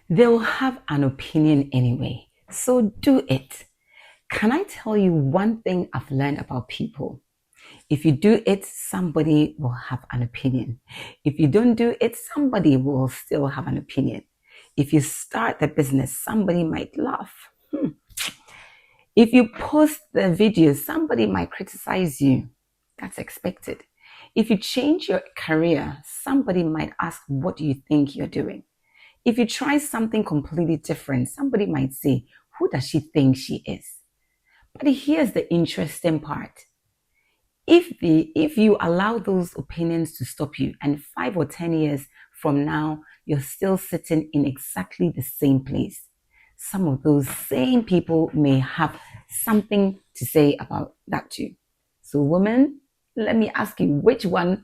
They'll have an opinion anyway, so do it. Can I tell you one thing I've learned about people? If you do it, somebody will have an opinion. If you don't do it, somebody will still have an opinion. If you start the business, somebody might laugh. If you post the video, somebody might criticize you. That's expected. If you change your career, somebody might ask, what do you think you're doing? If you try something completely different, somebody might say, who does she think she is? But here's the interesting part. If you allow those opinions to stop you, and 5 or 10 years from now, you're still sitting in exactly the same place, some of those same people may have something to say about that too. So, women, let me ask you, which one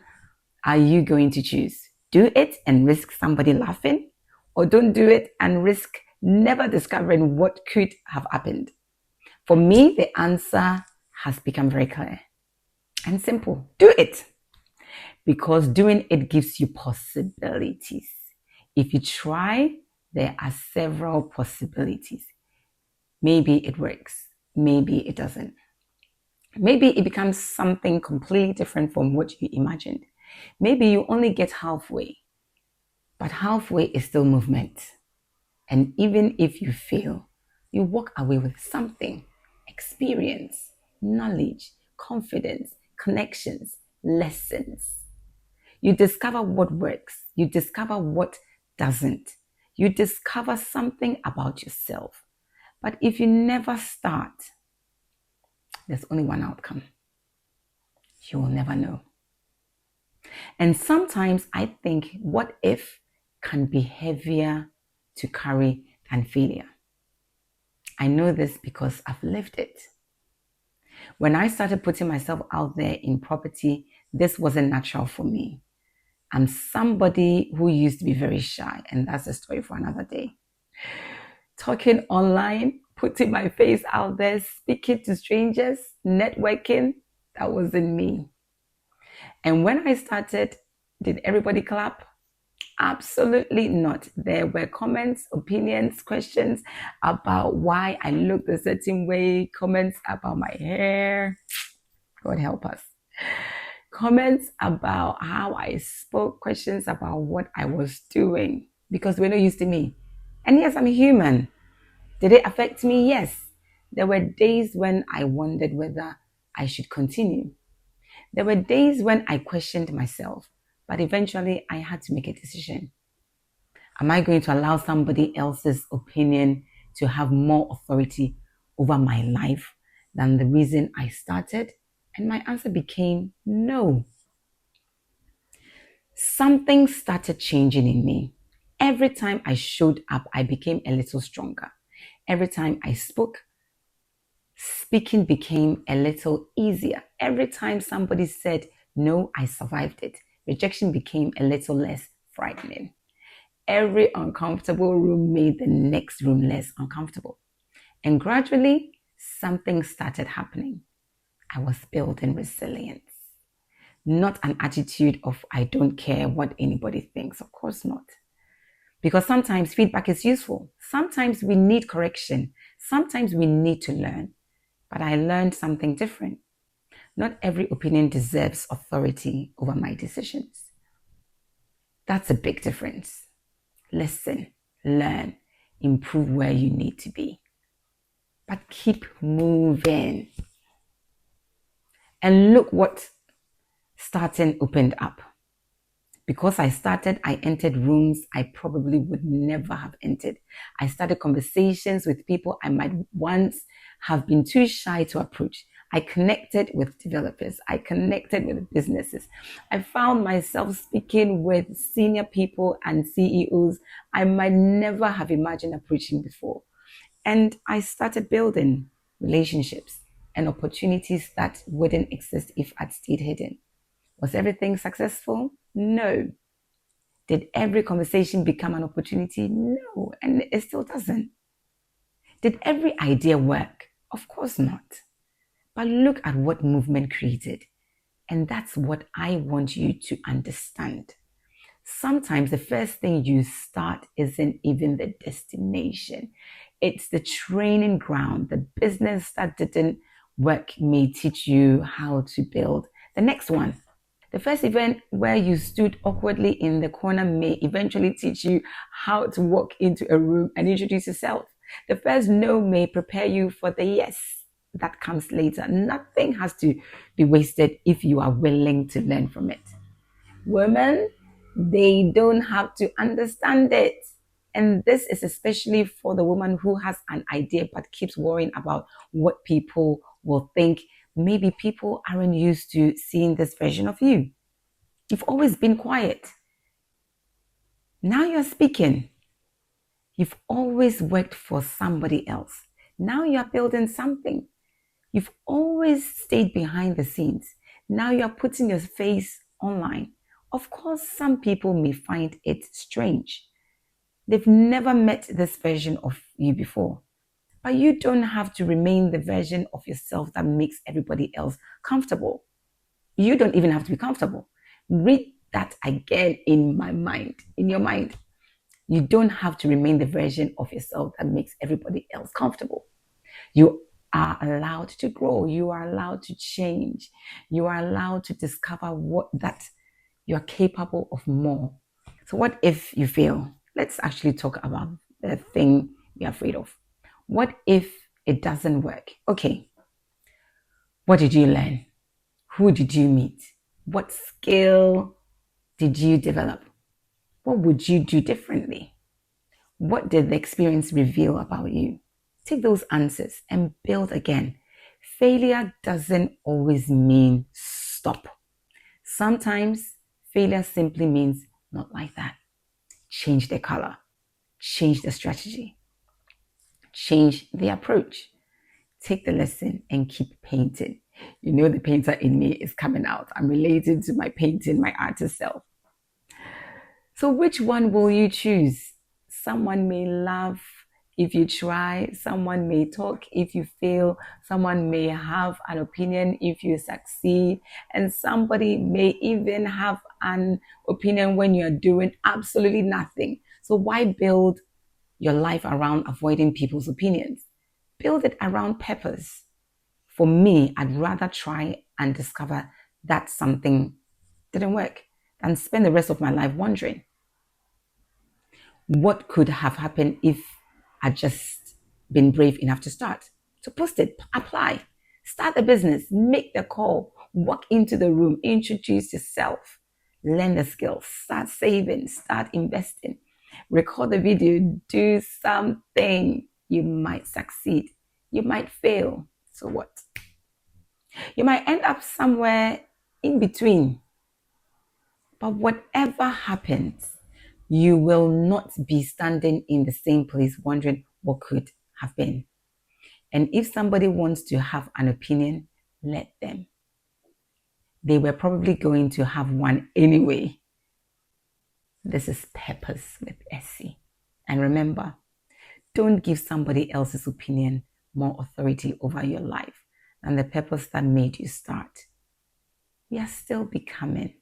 are you going to choose? Do it and risk somebody laughing, or don't do it and risk never discovering what could have happened? For me, the answer has become very clear and simple. Do it. Because doing it gives you possibilities. If you try, there are several possibilities. Maybe it works. Maybe it doesn't. Maybe it becomes something completely different from what you imagined. Maybe you only get halfway. But halfway is still movement. And even if you fail, you walk away with something: experience, knowledge, confidence, connections, lessons. You discover what works, you discover what doesn't, you discover something about yourself. But if you never start, there's only one outcome: you will never know. And sometimes I think, what if can be heavier to carry than failure. I know this because I've lived it. When I started putting myself out there in property, this wasn't natural for me. I'm somebody who used to be very shy, and that's a story for another day. Talking online, putting my face out there, speaking to strangers, networking, that wasn't me. And when I started, did everybody clap? Absolutely not. There were comments, opinions, questions about why I looked a certain way, comments about my hair. God help us. Comments about how I spoke, questions about what I was doing, because we're not used to me. And yes, I'm human. Did it affect me? Yes. There were days when I wondered whether I should continue. There were days when I questioned myself, but eventually I had to make a decision. Am I going to allow somebody else's opinion to have more authority over my life than the reason I started? And my answer became no. Something started changing in me. Every time I showed up, I became a little stronger. Every time I spoke, speaking became a little easier. Every time somebody said no, I survived it. Rejection became a little less frightening. Every uncomfortable room made the next room less uncomfortable. And gradually, something started happening. I was building resilience. Not an attitude of, I don't care what anybody thinks. Of course not. Because sometimes feedback is useful. Sometimes we need correction. Sometimes we need to learn. But I learned something different. Not every opinion deserves authority over my decisions. That's a big difference. Listen, learn, improve where you need to be. But keep moving. And look what starting opened up. Because I started, I entered rooms I probably would never have entered. I started conversations with people I might once have been too shy to approach. I connected with developers. I connected with businesses. I found myself speaking with senior people and CEOs I might never have imagined approaching before. And I started building relationships and opportunities that wouldn't exist if I'd stayed hidden. Was everything successful? No. Did every conversation become an opportunity? No, and it still doesn't. Did every idea work? Of course not. But look at what movement created. And that's what I want you to understand. Sometimes the first thing you start isn't even the destination. It's the training ground. The business that didn't work may teach you how to build the next one. The first event where you stood awkwardly in the corner may eventually teach you how to walk into a room and introduce yourself. The first no may prepare you for the yes that comes later. Nothing has to be wasted if you are willing to learn from it. Women, they don't have to understand it. And this is especially for the woman who has an idea but keeps worrying about what people will think. Maybe people aren't used to seeing this version of you. You've always been quiet. Now you're speaking. You've always worked for somebody else. Now you're building something. You've always stayed behind the scenes. Now you're putting your face online. Of course, some people may find it strange. They've never met this version of you before. But you don't have to remain the version of yourself that makes everybody else comfortable. You don't even have to be comfortable. Read that again in my mind, in your mind. You don't have to remain the version of yourself that makes everybody else comfortable. You are allowed to grow. You are allowed to change. You are allowed to discover what that you're capable of more. So what if you fail? Let's actually talk about the thing you're afraid of. What if it doesn't work? Okay. What did you learn? Who did you meet? What skill did you develop? What would you do differently? What did the experience reveal about you? Take those answers and build again. Failure doesn't always mean stop. Sometimes failure simply means not like that. Change the color, change the strategy, change the approach. Take the lesson and keep painting. You know, the painter in me is coming out. I'm related to my painting, my artist self. So, which one will you choose? Someone may laugh if you try, someone may talk if you fail, someone may have an opinion if you succeed, and somebody may even have an opinion when you're doing absolutely nothing. So, why build your life around avoiding people's opinions? Build it around purpose. For me, I'd rather try and discover that something didn't work than spend the rest of my life wondering what could have happened if I'd just been brave enough to start. So post it, apply, start a business, make the call, walk into the room, introduce yourself, learn the skills, start saving, start investing, record the video, do something. You might succeed, you might fail. So what? You might end up somewhere in between. But whatever happens, you will not be standing in the same place wondering what could have been. And if somebody wants to have an opinion, let them. They were probably going to have one anyway. This is Purpose with Essie. And remember, don't give somebody else's opinion more authority over your life than the purpose that made you start. We are still becoming.